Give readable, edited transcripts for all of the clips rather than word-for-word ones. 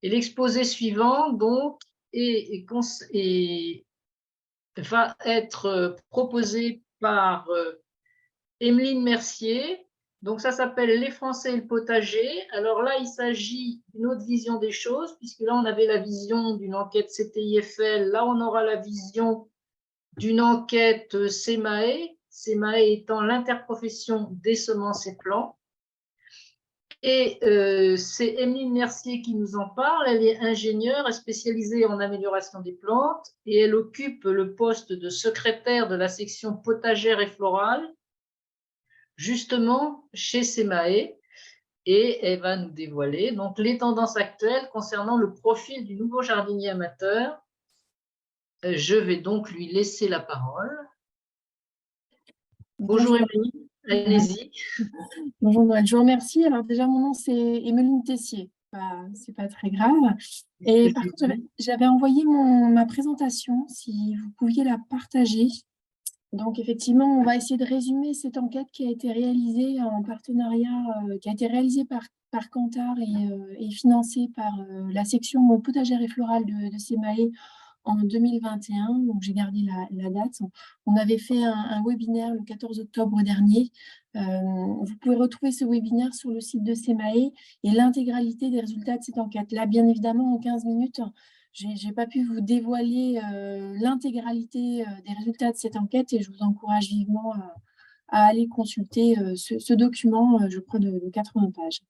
Et l'exposé suivant, donc, va être proposé par Emeline Mercier. Donc, ça s'appelle Les Français et le potager. Alors là, il s'agit d'une autre vision des choses, puisque là, on avait la vision d'une enquête CTIFL. Là, on aura la vision d'une enquête SEMAE, SEMAE étant l'interprofession des semences et plants. Et c'est Emeline Mercier qui nous en parle. Elle est ingénieure et spécialisée en amélioration des plantes et elle occupe le poste de secrétaire de la section potagère et florale, justement chez SEMAE. Et elle va nous dévoiler donc les tendances actuelles concernant le profil du nouveau jardinier amateur. Je vais donc lui laisser la parole. Bonjour Emeline, allez-y. Bonjour Noël, je vous remercie. Alors déjà, mon nom c'est Emeline Tessier, c'est pas très grave. Et par contre, j'avais envoyé ma présentation, si vous pouviez la partager. Donc effectivement, on va essayer de résumer cette enquête qui a été réalisée en partenariat, qui a été réalisée par Kantar et financée par la section potagère et florale de SEMAE en 2021, donc j'ai gardé la date. On avait fait un webinaire le 14 octobre dernier. Vous pouvez retrouver ce webinaire sur le site de SEMAE et l'intégralité des résultats de cette enquête. Là, bien évidemment, en 15 minutes, je n'ai pas pu vous dévoiler l'intégralité des résultats de cette enquête et je vous encourage vivement à aller consulter ce document, je crois, de 80 pages.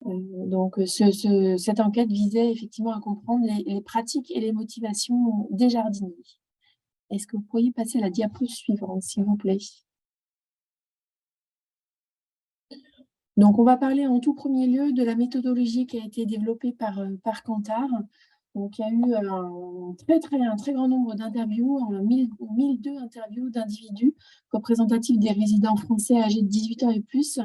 Donc, cette enquête visait effectivement à comprendre les pratiques et les motivations des jardiniers. Est-ce que vous pourriez passer à la diapo suivante, s'il vous plaît? Donc, on va parler en tout premier lieu de la méthodologie qui a été développée par Kantar. Donc, il y a eu un très grand nombre d'interviews, 1002 interviews d'individus représentatifs des résidents français âgés de 18 ans et plus,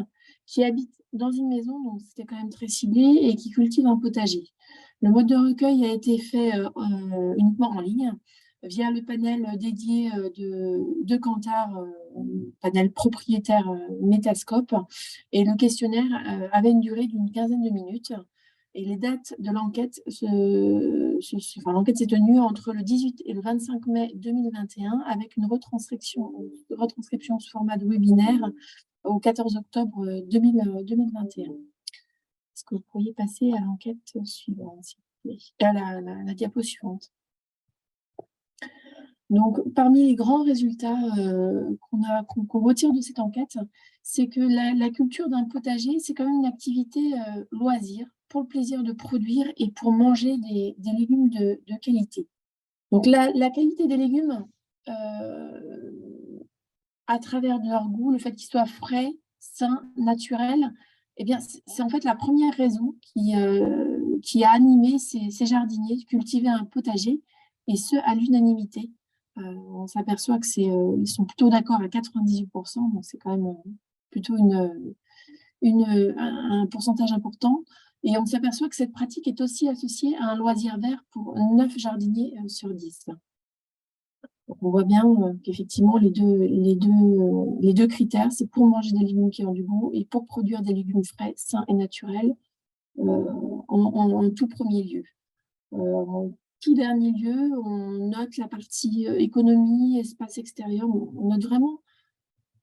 qui habitent dans une maison, donc c'était quand même très ciblé, et qui cultivent un potager. Le mode de recueil a été fait uniquement en ligne, via le panel dédié de Kantar, panel propriétaire Metascope, et le questionnaire avait une durée d'une quinzaine de minutes. Et les dates de l'enquête, l'enquête s'est tenue entre le 18 et le 25 mai 2021 avec une retranscription sous format de webinaire au 14 octobre 2021. Est-ce que vous pourriez passer à l'enquête suivante, s'il vous plaît, à la diapo suivante? Donc, parmi les grands résultats qu'on retire de cette enquête, c'est que la culture d'un potager, c'est quand même une activité loisir pour le plaisir de produire et pour manger des légumes de qualité. Donc, la qualité des légumes, à travers de leur goût, le fait qu'ils soient frais, sains, naturels, eh bien, c'est en fait la première raison qui a animé ces jardiniers de cultiver un potager, et ce, à l'unanimité. On s'aperçoit que ils sont plutôt d'accord à 98%, donc c'est quand même plutôt un pourcentage important. Et on s'aperçoit que cette pratique est aussi associée à un loisir vert pour 9 jardiniers sur 10. Donc on voit bien qu'effectivement, les deux critères, c'est pour manger des légumes qui ont du goût et pour produire des légumes frais, sains et naturels en tout premier lieu. En tout dernier lieu, on note la partie économie, espace extérieur. On note vraiment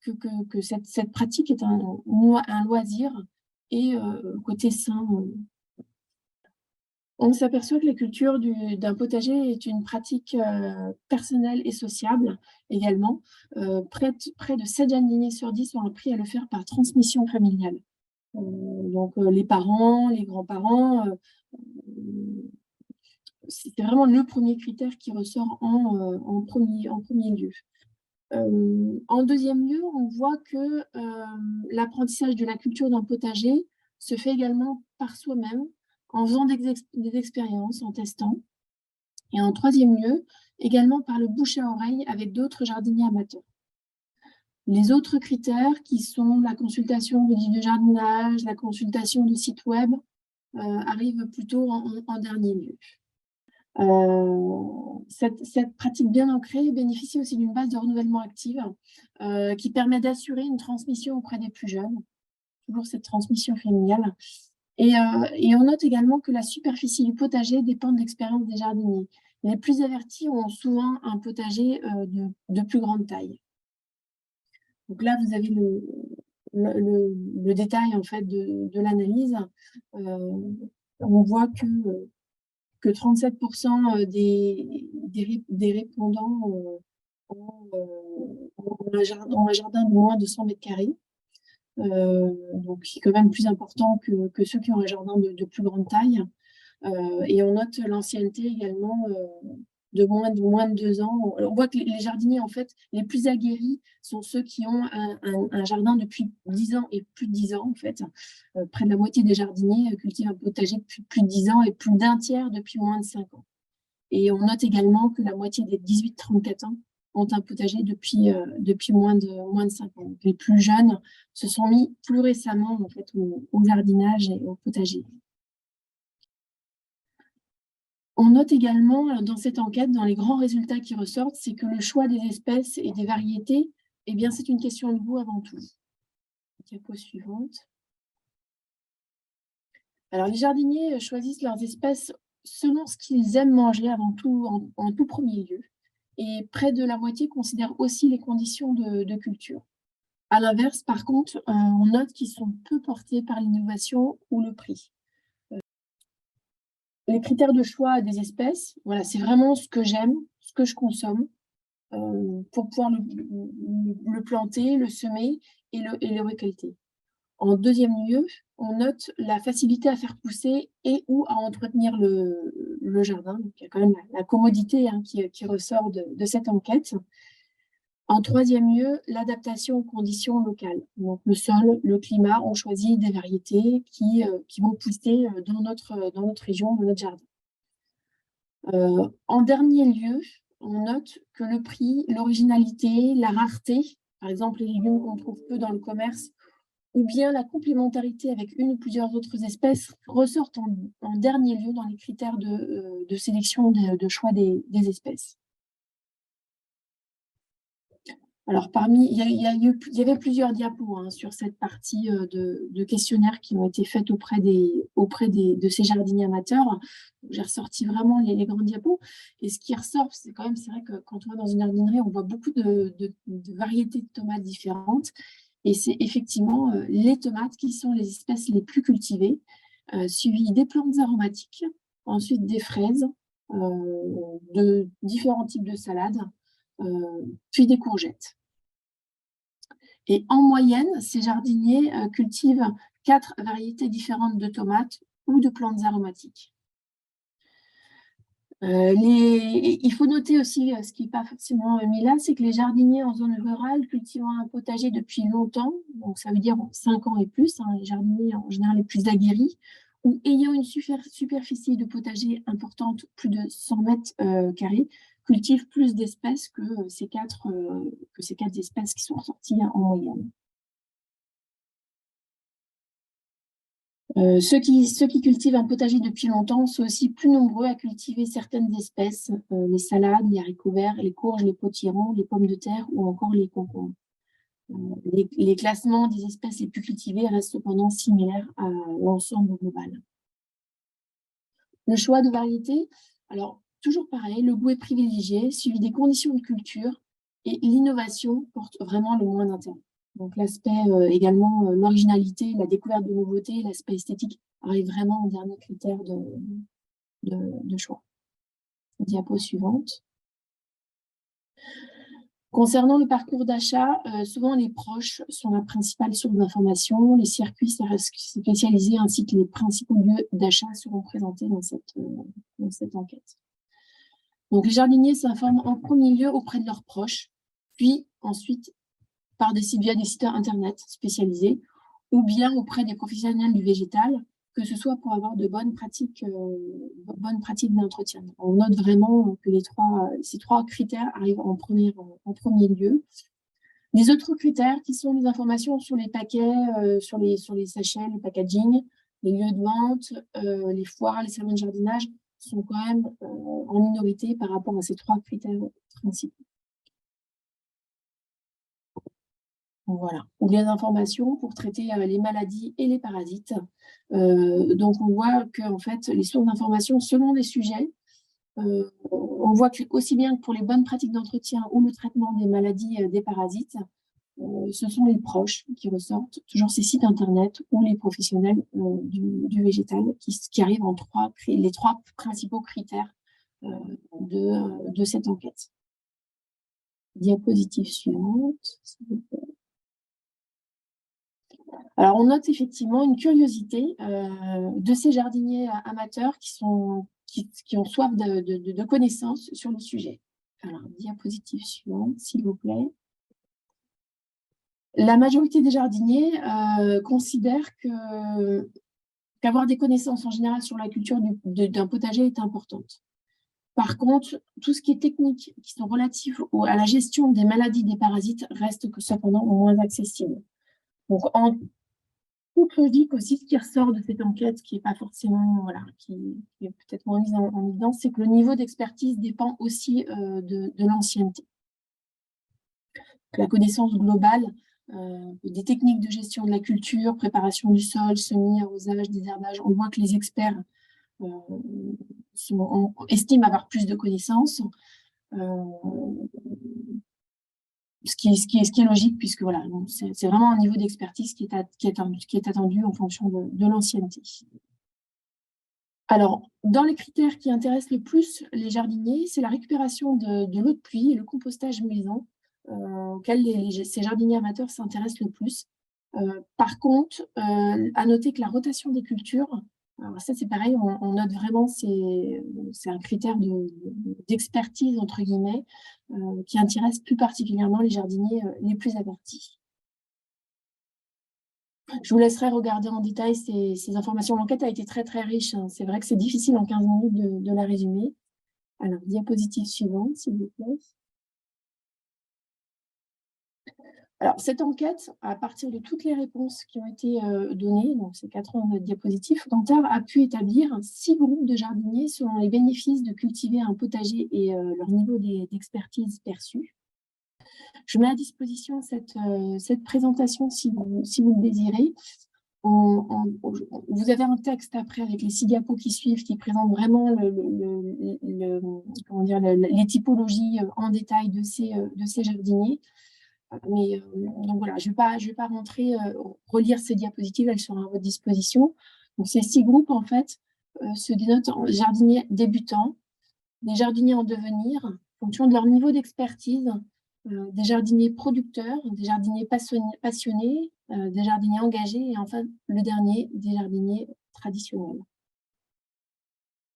que cette pratique est un loisir et côté sain. On s'aperçoit que la culture d'un potager est une pratique personnelle et sociable également. Près de 7 jardiniers sur 10 ont appris à le faire par transmission familiale. Donc les parents, les grands-parents, c'est vraiment le premier critère qui ressort en premier lieu. En deuxième lieu, on voit que l'apprentissage de la culture d'un potager se fait également par soi-même, en faisant des expériences, en testant. Et en troisième lieu, également par le bouche à oreille avec d'autres jardiniers amateurs. Les autres critères qui sont la consultation de livres de jardinage, la consultation de sites web, arrivent plutôt en dernier lieu. Cette pratique bien ancrée bénéficie aussi d'une base de renouvellement active qui permet d'assurer une transmission auprès des plus jeunes, toujours cette transmission familiale. Et on note également que la superficie du potager dépend de l'expérience des jardiniers. Les plus avertis ont souvent un potager de plus grande taille. Donc là, vous avez le détail en fait de l'analyse. On voit que 37% des répondants ont un jardin de moins de 100 mètres carrés. Donc c'est quand même plus important que ceux qui ont un jardin de plus grande taille. Et on note l'ancienneté également de moins de 2 ans. On voit que les jardiniers, en fait, les plus aguerris sont ceux qui ont un jardin depuis 10 ans et plus de 10 ans, en fait. Près de la moitié des jardiniers cultivent un potager depuis plus de 10 ans et plus d'un tiers depuis moins de 5 ans. Et on note également que la moitié des 18-34 ans ont un potager depuis moins de 5 ans. Donc, les plus jeunes se sont mis plus récemment en fait, au jardinage et au potager. On note également dans cette enquête, dans les grands résultats qui ressortent, c'est que le choix des espèces et des variétés, eh bien, c'est une question de goût avant tout. Diapo suivante. Alors, les jardiniers choisissent leurs espèces selon ce qu'ils aiment manger avant tout, en tout premier lieu. Et près de la moitié considèrent aussi les conditions de culture. À l'inverse, par contre, on note qu'ils sont peu portés par l'innovation ou le prix. Les critères de choix des espèces, voilà, c'est vraiment ce que j'aime, ce que je consomme, pour pouvoir le planter, le semer et le récolter. En deuxième lieu, on note la facilité à faire pousser et ou à entretenir le jardin. Donc, il y a quand même la commodité qui ressort de cette enquête. En troisième lieu, l'adaptation aux conditions locales. Donc, le sol, le climat, on choisit des variétés qui vont pousser dans notre région, dans notre jardin. En dernier lieu, on note que le prix, l'originalité, la rareté, par exemple les légumes qu'on trouve peu dans le commerce, ou bien la complémentarité avec une ou plusieurs autres espèces ressortent en dernier lieu dans les critères de sélection, de choix des espèces. Alors, il y avait plusieurs diapos sur cette partie de questionnaires qui ont été faites auprès de ces jardiniers amateurs. J'ai ressorti vraiment les grands diapos. Et ce qui ressort, c'est vrai que quand on va dans une jardinerie, on voit beaucoup de variétés de tomates différentes. Et c'est effectivement les tomates qui sont les espèces les plus cultivées, suivies des plantes aromatiques, ensuite des fraises, de différents types de salades, puis des courgettes. Et en moyenne, ces jardiniers cultivent 4 variétés différentes de tomates ou de plantes aromatiques. Il faut noter aussi, ce qui n'est pas forcément mis là, c'est que les jardiniers en zone rurale cultivant un potager depuis longtemps, donc ça veut dire 5 ans et plus, les jardiniers en général les plus aguerris, ou ayant une superficie de potager importante, plus de 100 mètres carrés, cultivent plus d'espèces que ces 4 espèces qui sont ressorties en moyenne. Ceux qui cultivent un potager depuis longtemps sont aussi plus nombreux à cultiver certaines espèces, les salades, les haricots verts, les courges, les potirons, les pommes de terre ou encore les concombres. Les classements des espèces les plus cultivées restent cependant similaires à l'ensemble global. Le choix de variétés, alors toujours pareil, le goût est privilégié, suivi des conditions de culture, et l'innovation porte vraiment le moins d'intérêt. Donc l'aspect également, l'originalité, la découverte de nouveautés, l'aspect esthétique arrive vraiment en dernier critère de choix. Diapo suivante. Concernant le parcours d'achat, souvent les proches sont la principale source d'information. Les circuits spécialisés ainsi que les principaux lieux d'achat seront présentés dans cette enquête. Donc les jardiniers s'informent en premier lieu auprès de leurs proches, puis ensuite via des sites internet spécialisés ou bien auprès des professionnels du végétal, que ce soit pour avoir de bonnes pratiques d'entretien. On note vraiment que ces 3 critères arrivent en premier lieu. Les autres critères qui sont les informations sur les paquets, sur les sachets, le packaging, les lieux de vente, les foires, les salons de jardinage sont quand même en minorité par rapport à ces 3 critères principaux. Voilà, ou les informations pour traiter les maladies et les parasites. Donc, on voit que en fait, les sources d'informations selon les sujets, on voit que aussi bien que pour les bonnes pratiques d'entretien ou le traitement des maladies des parasites, ce sont les proches qui ressortent, toujours ces sites internet ou les professionnels du végétal qui arrivent en les trois principaux critères de cette enquête. Diapositive suivante, s'il vous plaît. Alors, on note effectivement une curiosité de ces jardiniers amateurs qui ont soif de connaissances sur le sujet. Alors, diapositive suivante, s'il vous plaît. La majorité des jardiniers considèrent qu'avoir des connaissances en général sur la culture d'un potager est importante. Par contre, tout ce qui est technique, qui sont relatifs à la gestion des maladies des parasites, reste cependant moins accessible. Donc, en toute logique aussi, ce qui ressort de cette enquête, qui n'est pas forcément, voilà, qui est peut-être moins mise en évidence, c'est que le niveau d'expertise dépend aussi de l'ancienneté. La connaissance globale des techniques de gestion de la culture, préparation du sol, semis, arrosage, désherbage, on voit que les experts estiment avoir plus de connaissances, ce qui est logique, puisque voilà, c'est vraiment un niveau d'expertise qui est attendu en fonction de l'ancienneté. Alors, dans les critères qui intéressent le plus les jardiniers, c'est la récupération de l'eau de pluie et le compostage maison, auquel ces jardiniers amateurs s'intéressent le plus. Par contre, à noter que la rotation des cultures, alors ça c'est pareil, on note vraiment, c'est un critère d'expertise, entre guillemets, qui intéresse plus particulièrement les jardiniers les plus avertis. Je vous laisserai regarder en détail ces informations. L'enquête a été très très riche, hein. C'est vrai que c'est difficile en 15 minutes de la résumer. Alors, diapositive suivante, s'il vous plaît. Alors, cette enquête, à partir de toutes les réponses qui ont été données, donc ces 80 diapositives, Kantar a pu établir 6 groupes de jardiniers selon les bénéfices de cultiver un potager et leur niveau d'expertise perçu. Je mets à disposition cette présentation si vous le désirez. Vous avez un texte après avec les 6 diapos qui suivent qui présentent vraiment les typologies en détail de ces jardiniers. Mais donc voilà, je vais pas relire ces diapositives, elles sont à votre disposition. Donc ces 6 groupes en fait se dénotent en jardiniers débutants, des jardiniers en devenir, en fonction de leur niveau d'expertise, des jardiniers producteurs, des jardiniers passionnés, des jardiniers engagés et enfin le dernier, des jardiniers traditionnels.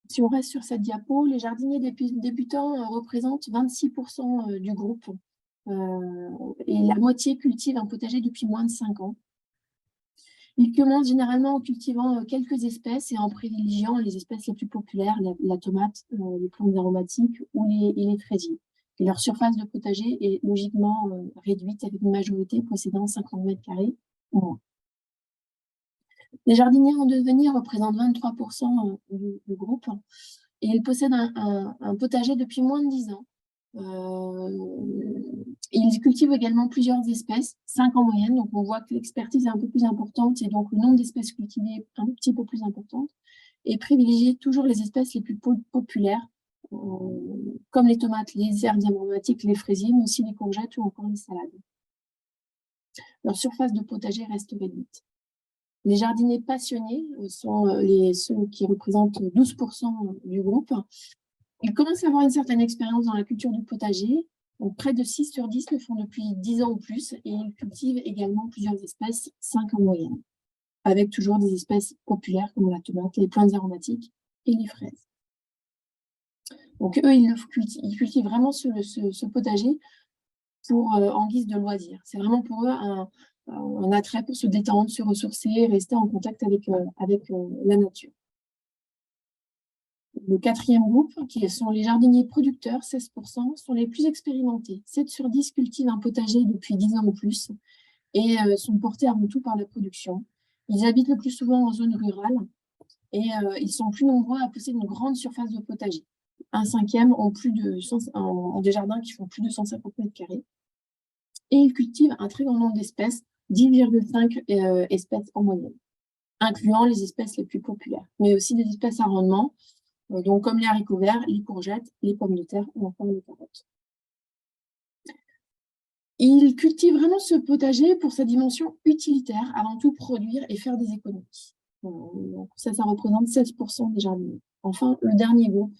Si on reste sur cette diapo, les jardiniers débutants représentent 26% du groupe et la moitié cultive un potager depuis moins de 5 ans. Ils commencent généralement en cultivant quelques espèces et en privilégiant les espèces les plus populaires, la tomate, les plantes aromatiques ou les fraisiers. Et leur surface de potager est logiquement réduite avec une majorité possédant 50 mètres carrés ou moins. Les jardiniers en devenir représentent 23% du groupe et ils possèdent un potager depuis moins de 10 ans. Ils cultivent également plusieurs espèces, 5 en moyenne, donc on voit que l'expertise est un peu plus importante et donc le nombre d'espèces cultivées un petit peu plus importante, et privilégier toujours les espèces les plus populaires, comme les tomates, les herbes aromatiques, les fraisiers, mais aussi les courgettes ou encore les salades. Leur surface de potager reste réduite. Les jardiniers passionnés sont ceux qui représentent 12% du groupe. Ils commencent à avoir une certaine expérience dans la culture du potager. Donc, près de 6 sur 10 le font depuis 10 ans ou plus et ils cultivent également plusieurs espèces, 5 en moyenne, avec toujours des espèces populaires comme la tomate, les plantes aromatiques et les fraises. Donc, eux, ils cultivent vraiment ce potager en guise de loisir. C'est vraiment pour eux un attrait pour se détendre, se ressourcer, rester en contact avec la nature. Le 4e groupe, qui sont les jardiniers producteurs, 16%, sont les plus expérimentés. 7 sur 10 cultivent un potager depuis 10 ans ou plus et sont portés avant tout par la production. Ils habitent le plus souvent en zone rurale et ils sont plus nombreux à posséder une grande surface de potager. Un 5e ont des jardins qui font plus de 150 mètres carrés. et ils cultivent un très grand nombre d'espèces, 10,5 espèces en moyenne, incluant les espèces les plus populaires, mais aussi des espèces à rendement, donc comme les haricots verts, les courgettes, les pommes de terre ou encore les carottes. Ils cultivent vraiment ce potager pour sa dimension utilitaire, avant tout produire et faire des économies. Donc ça représente 16% des jardiniers. Enfin, le dernier groupe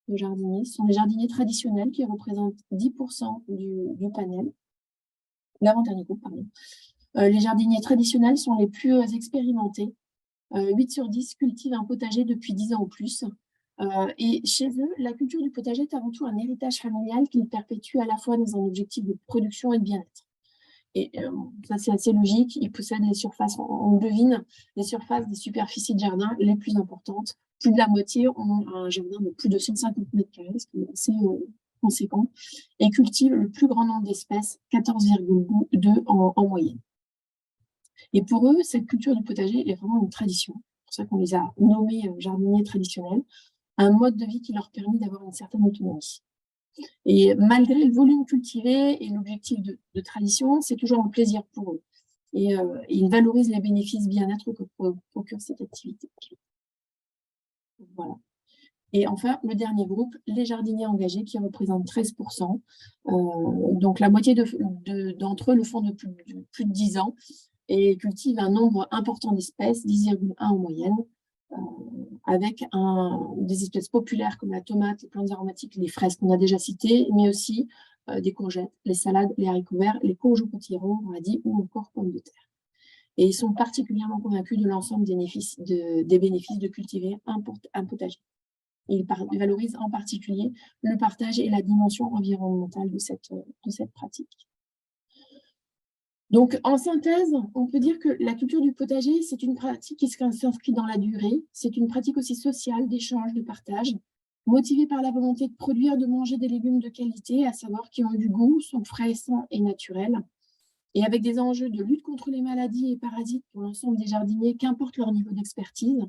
de jardiniers sont les jardiniers traditionnels qui représentent 10% du panel. L'avant-dernier groupe, pardon. Les jardiniers traditionnels sont les plus expérimentés. 8 sur 10 cultivent un potager depuis 10 ans ou plus. Et chez eux, la culture du potager est avant tout un héritage familial qu'ils perpétuent à la fois dans un objectif de production et de bien-être. Et ça, c'est assez logique. Ils possèdent les surfaces, on devine, les surfaces des superficies de jardin les plus importantes. Plus de la moitié ont un jardin de plus de 150 mètres carrés, ce qui est assez conséquent, et cultivent le plus grand nombre d'espèces, 14,2 en moyenne. Et pour eux, cette culture du potager est vraiment une tradition. C'est pour ça qu'on les a nommés jardiniers traditionnels, un mode de vie qui leur permet d'avoir une certaine autonomie. Et malgré le volume cultivé et l'objectif de tradition, c'est toujours un plaisir pour eux. Et ils valorisent les bénéfices bien-être que procure cette activité. Voilà. Et enfin, le dernier groupe, les jardiniers engagés, qui représentent 13%. Donc la moitié d'entre eux le font depuis plus de 10 ans et cultivent un nombre important d'espèces, 10,1 en moyenne, avec des espèces populaires comme la tomate, les plantes aromatiques, les fraises qu'on a déjà citées, mais aussi des courgettes, les salades, les haricots verts, les courges au potiron, on l'a dit, ou encore pommes de terre. Et ils sont particulièrement convaincus de l'ensemble des bénéfices de cultiver un potager. Ils valorisent en particulier le partage et la dimension environnementale de cette pratique. Donc, en synthèse, on peut dire que la culture du potager, c'est une pratique qui s'inscrit dans la durée. C'est une pratique aussi sociale, d'échange, de partage, motivée par la volonté de produire, de manger des légumes de qualité, à savoir qui ont du goût, sont frais, sains et naturels, et avec des enjeux de lutte contre les maladies et parasites pour l'ensemble des jardiniers, qu'importe leur niveau d'expertise.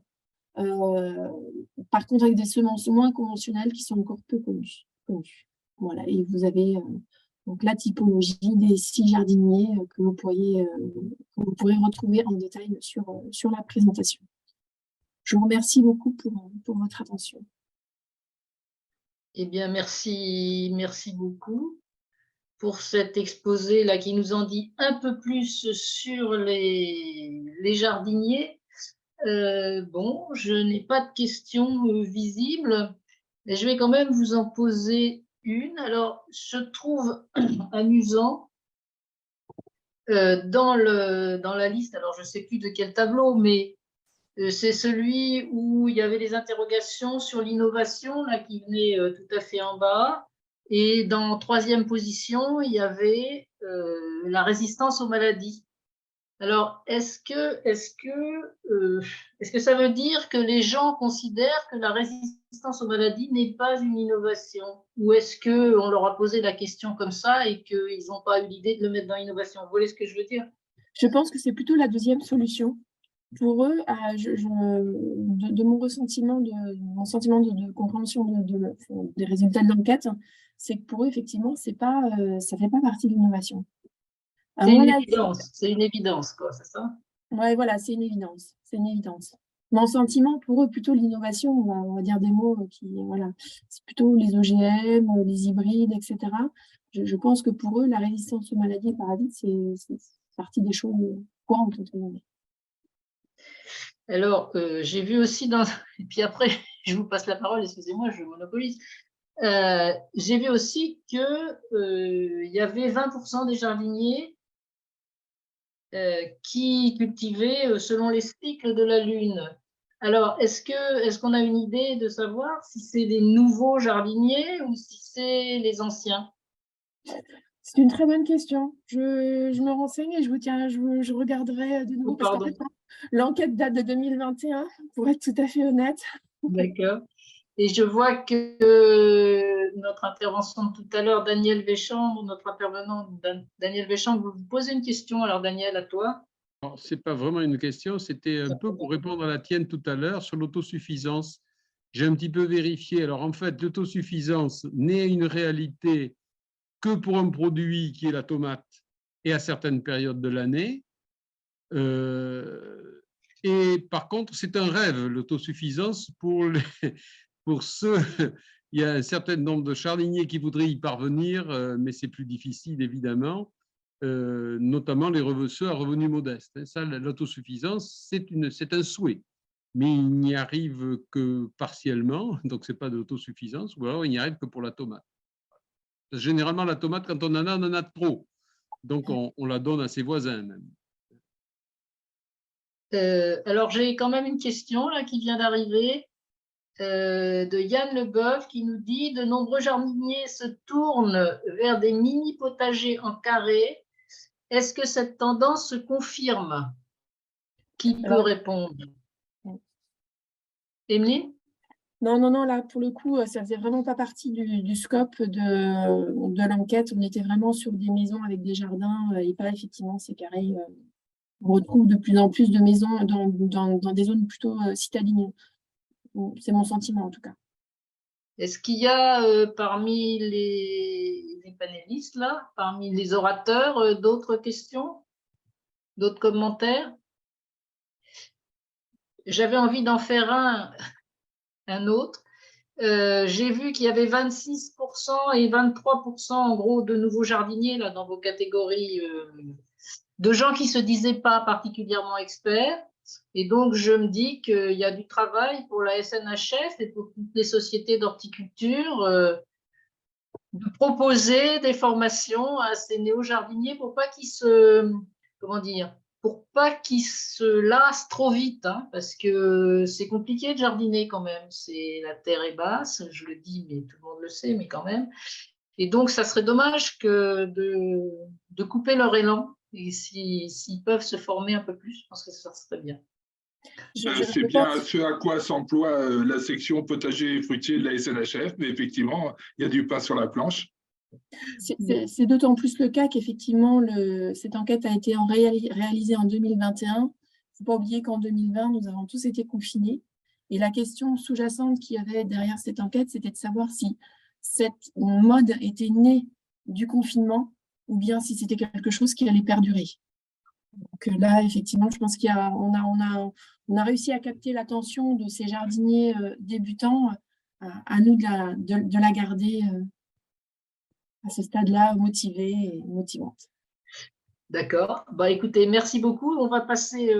Par contre, avec des semences moins conventionnelles qui sont encore peu connues. Voilà, et vous avez donc la typologie des 6 jardiniers que vous pourrez retrouver en détail sur la présentation. Je vous remercie beaucoup pour votre attention. Eh bien, merci beaucoup pour cet exposé là qui nous en dit un peu plus sur les jardiniers. Bon, je n'ai pas de questions visibles, mais je vais quand même vous en poser une. Alors, je trouve amusant dans la liste, alors je ne sais plus de quel tableau, mais c'est celui où il y avait les interrogations sur l'innovation là qui venait tout à fait en bas. Et dans 3e position, il y avait la résistance aux maladies. Alors, est-ce que ça veut dire que les gens considèrent que la résistance aux maladies n'est pas une innovation? Ou est-ce qu'on leur a posé la question comme ça et qu'ils n'ont pas eu l'idée de le mettre dans l'innovation? Vous voyez ce que je veux dire? Je pense que c'est plutôt la deuxième solution. Pour eux, de mon ressentiment, mon sentiment de compréhension des résultats de l'enquête, c'est que pour eux, effectivement, ça ne fait pas partie de l'innovation. C'est une évidence, quoi, c'est ça? Oui, voilà, c'est une évidence. C'est une évidence. Mon sentiment, pour eux, plutôt l'innovation, on va dire des mots voilà, c'est plutôt les OGM, les hybrides, etc. Je pense que pour eux, la résistance aux maladies et parasites, c'est partie des choses courantes, entre guillemets. Alors, j'ai vu aussi et puis après, je vous passe la parole, excusez-moi, je monopolise. J'ai vu aussi qu'il y avait 20% des jardiniers qui cultivaient selon les cycles de la Lune. Alors, est-ce qu'on a une idée de savoir si c'est les nouveaux jardiniers ou si c'est les anciens? C'est une très bonne question. Je me renseigne et je regarderai de nouveau, parce qu'en fait, l'enquête date de 2021, pour être tout à fait honnête. D'accord. Et je vois que notre intervention de tout à l'heure, Daniel Véchambre, notre intervenant Daniel Véchambre, vous posez une question. Alors, Daniel, à toi. Ce n'est pas vraiment une question, c'était un peu pour répondre à la tienne tout à l'heure sur l'autosuffisance. J'ai un petit peu vérifié. Alors, en fait, l'autosuffisance n'est une réalité que pour un produit qui est la tomate, et à certaines périodes de l'année. Et par contre, c'est un rêve, l'autosuffisance, pour ceux, il y a un certain nombre de jardiniers qui voudraient y parvenir, mais c'est plus difficile évidemment, notamment ceux à revenus modestes. Ça, l'autosuffisance, c'est un souhait, mais il n'y arrive que partiellement, donc ce n'est pas de l'autosuffisance, ou alors il n'y arrive que pour la tomate. Généralement, la tomate, quand on en a trop, donc on la donne à ses voisins même. Alors, j'ai quand même une question là, qui vient d'arriver de Yann Leboeuf qui nous dit « De nombreux jardiniers se tournent vers des mini-potagers en carré. Est-ce que cette tendance se confirme ?» Qui peut répondre? Emeline? Non, là, pour le coup, ça faisait vraiment pas partie du scope de l'enquête. On était vraiment sur des maisons avec des jardins et pas effectivement ces carrés. On retrouve de plus en plus de maisons dans des zones plutôt citadines. C'est mon sentiment, en tout cas. Est-ce qu'il y a parmi les panélistes, là, parmi les orateurs, d'autres questions, d'autres commentaires? J'avais envie d'en faire un autre. J'ai vu qu'il y avait 26% et 23% en gros de nouveaux jardiniers là, dans vos catégories de gens qui ne se disaient pas particulièrement experts. Et donc, je me dis qu'il y a du travail pour la SNHF et pour toutes les sociétés d'horticulture de proposer des formations à ces néo-jardiniers pour pas qu'ils se, comment dire, pour pas qu'ils se lassent trop vite, hein, parce que c'est compliqué de jardiner quand même. La terre est basse, je le dis, mais tout le monde le sait, mais quand même. Et donc, ça serait dommage de couper leur élan. Et s'ils peuvent se former un peu plus, je pense que ça serait bien. C'est bien ce à quoi s'emploie la section potager et fruitier de la SNHF, mais effectivement, il y a du pain sur la planche. C'est d'autant plus le cas qu'effectivement, cette enquête a été réalisée en 2021. Il ne faut pas oublier qu'en 2020, nous avons tous été confinés. Et la question sous-jacente qu'il y avait derrière cette enquête, c'était de savoir si cette mode était née du confinement ou bien si c'était quelque chose qui allait perdurer. Donc là, effectivement, je pense qu'on a réussi à capter l'attention de ces jardiniers débutants. À nous de la garder à ce stade-là, motivée et motivante. D'accord. Bah, écoutez, merci beaucoup. On va passer